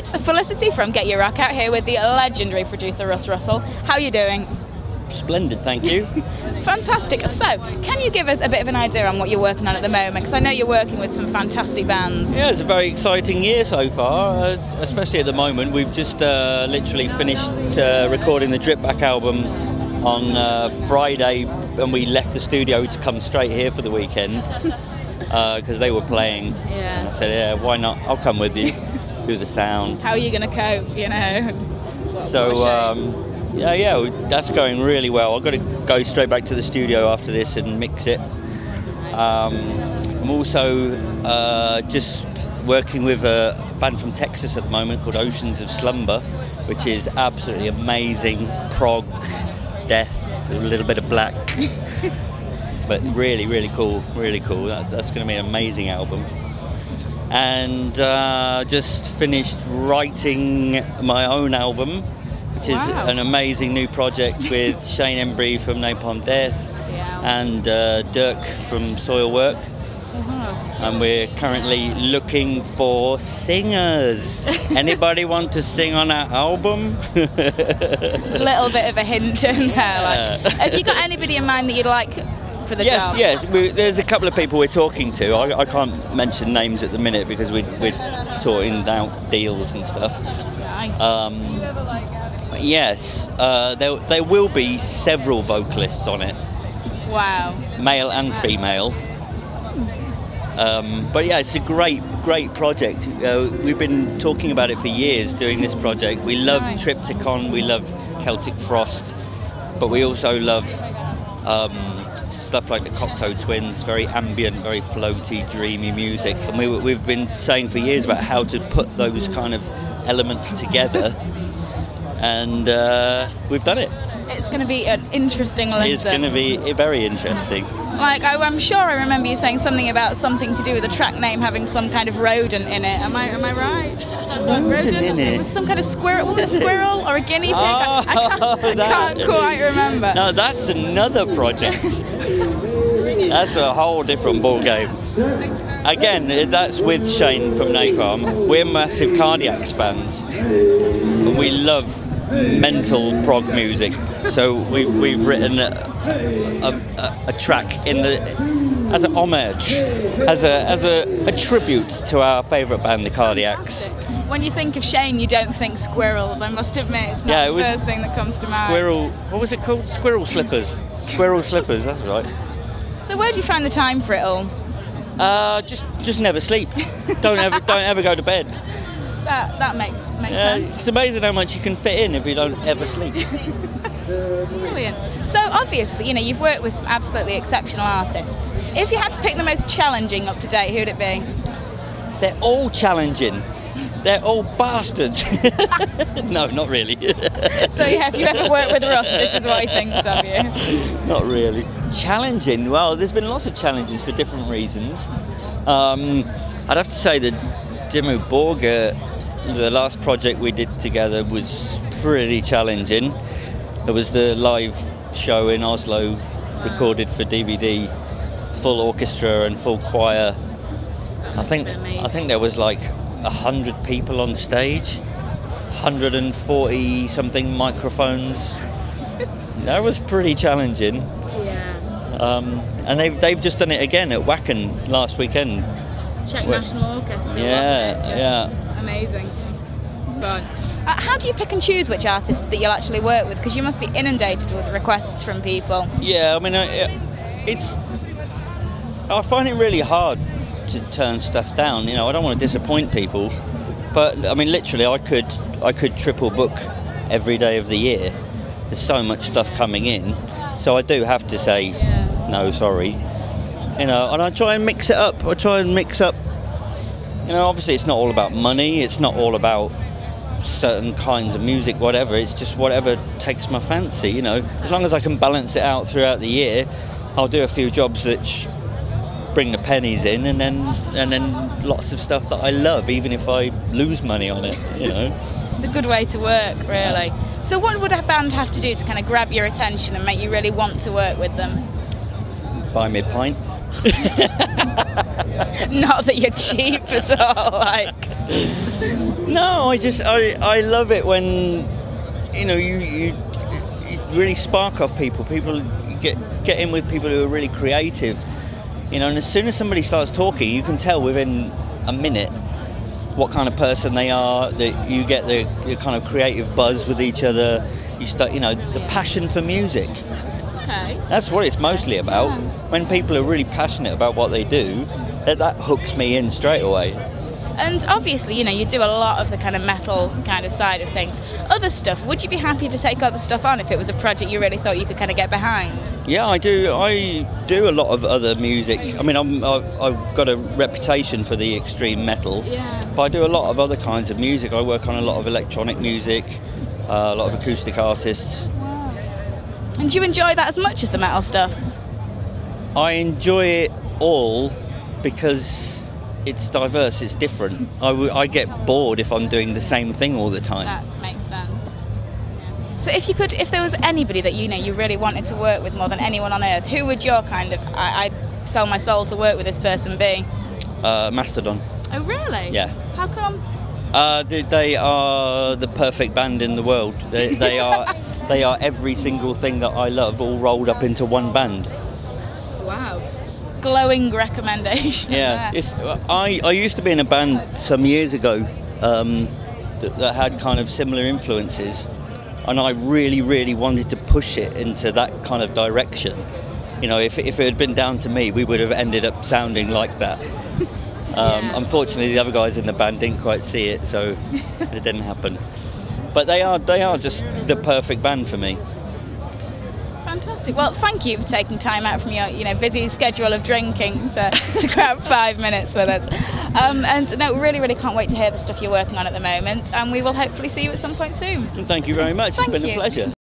It's Felicity from GetYourRockOut here with the legendary producer Russ Russell. How are you doing? Splendid, thank you. Fantastic. So, can you give us a bit of an idea on what you're working on at the moment? Because I know you're working with some fantastic bands. Yeah, it's a very exciting year so far, especially at the moment. We've just literally finished recording the Drip Back album on Friday, and we left the studio to come straight here for the weekend because they were playing. Yeah. And I said, yeah, why not? I'll come with you, do the sound. How are you going to cope, you know? Yeah, that's going really well. I've got to go straight back to the studio after this and mix it. I'm also just working with a band from Texas at the moment called Oceans of Slumber, which is absolutely amazing prog, death, a little bit of black, but really, really cool, really cool. That's going to be an amazing album. And just finished writing my own album, which is an amazing new project with Shane Embry from Napalm Death and Dirk from Soilwork. And we're currently looking for singers. Anybody want to sing on our album? A little bit of a hint in there. Have you got anybody in mind that you'd like for the job? Yes. There's a couple of people we're talking to. I can't mention names at the minute because we're sorting out deals and stuff. Nice. Yes, there will be several vocalists on it. Wow. Male and female. But yeah, it's a great project. We've been talking about it for years, doing this project. We love Triptychon, we love Celtic Frost, but we also love stuff like the Cocteau Twins, very ambient, very floaty, dreamy music. And we've been saying for years about how to put those kind of elements together. And we've done it. It's going to be an interesting listen. It's going to be very interesting. Like, I'm sure I remember you saying something about something to do with the track name having some kind of rodent in it. Am I right? Rodent in it? It was some kind of squirrel. Was it a squirrel or a guinea pig? I can't quite remember. No, that's another project. That's a whole different ball game. Again, that's with Shane from Napalm. We're massive Cardiacs fans. We love mental prog music, so we've written a track as an homage, as a tribute to our favourite band, the Cardiacs. When you think of Shane, you don't think squirrels. I must admit, it's not the first thing that comes to mind. Squirrel. What was it called? Squirrel Slippers. Squirrel Slippers. That's right. So where do you find the time for it all? Just never sleep. Don't ever go to bed. That makes sense. It's amazing how much you can fit in if you don't ever sleep. Brilliant. So obviously, you know, you've worked with some absolutely exceptional artists. If you had to pick the most challenging up to date, who'd it be? They're all challenging. They're all bastards. No, not really. So yeah, if you ever worked with Russ, this is what he thinks of you. Not really. Challenging? Well, there's been lots of challenges for different reasons. I'd have to say that Dimmu Borgir, the last project we did together, was pretty challenging. There was the live show in Oslo, recorded for DVD, full orchestra and full choir. I think there was like 100 people on stage, 140 something microphones. That was pretty challenging. Yeah. And they've just done it again at Wacken last weekend. Czech National Orchestra. Yeah. Amazing. But how do you pick and choose which artists that you'll actually work with? Because you must be inundated with requests from people. Yeah, I mean, I find it really hard to turn stuff down. You know, I don't want to disappoint people, but I mean, literally, I could triple book every day of the year. There's so much stuff coming in, so I do have to say no, sorry. You know, and I try and mix it up. You know, obviously it's not all about money. It's not all about certain kinds of music, whatever. It's just whatever takes my fancy, you know. As long as I can balance it out throughout the year, I'll do a few jobs that bring the pennies in, and then lots of stuff that I love, even if I lose money on it, you know. It's a good way to work, really. So what would a band have to do to kind of grab your attention and make you really want to work with them? Buy me a pint. Not that you're cheap at all, like. No, I love it when, you know, you really spark off people. People get in with people who are really creative, you know, and as soon as somebody starts talking, you can tell within a minute what kind of person they are. That you get the kind of creative buzz with each other. You start, you know, the passion for music. Okay. That's what it's mostly about. Yeah. When people are really passionate about what they do, that hooks me in straight away. And obviously, you know, you do a lot of the kind of metal kind of side of things. Other stuff, would you be happy to take other stuff on if it was a project you really thought you could kind of get behind? Yeah, I do. I do a lot of other music. I mean, I've got a reputation for the extreme metal, Yeah. but I do a lot of other kinds of music. I work on a lot of electronic music, a lot of acoustic artists. Wow. And do you enjoy that as much as the metal stuff? I enjoy it all because it's diverse, it's different. I get bored if I'm doing the same thing all the time. That makes sense. So if there was anybody that you really wanted to work with more than anyone on earth, who would your kind of, I'd sell my soul to work with this person be? Mastodon. Oh really? Yeah. How come? They are the perfect band in the world. They are every single thing that I love, all rolled up into one band. Wow. Glowing recommendation. Yeah, I used to be in a band some years ago that had kind of similar influences, and I really wanted to push it into that kind of direction. You know, if it had been down to me, we would have ended up sounding like that. Yeah. Unfortunately, the other guys in the band didn't quite see it, so it didn't happen. But they are just the perfect band for me. Fantastic. Well, thank you for taking time out from your busy schedule of drinking to grab 5 minutes with us. And no, really can't wait to hear the stuff you're working on at the moment. And we will hopefully see you at some point soon. Thank you very much. It's been a pleasure.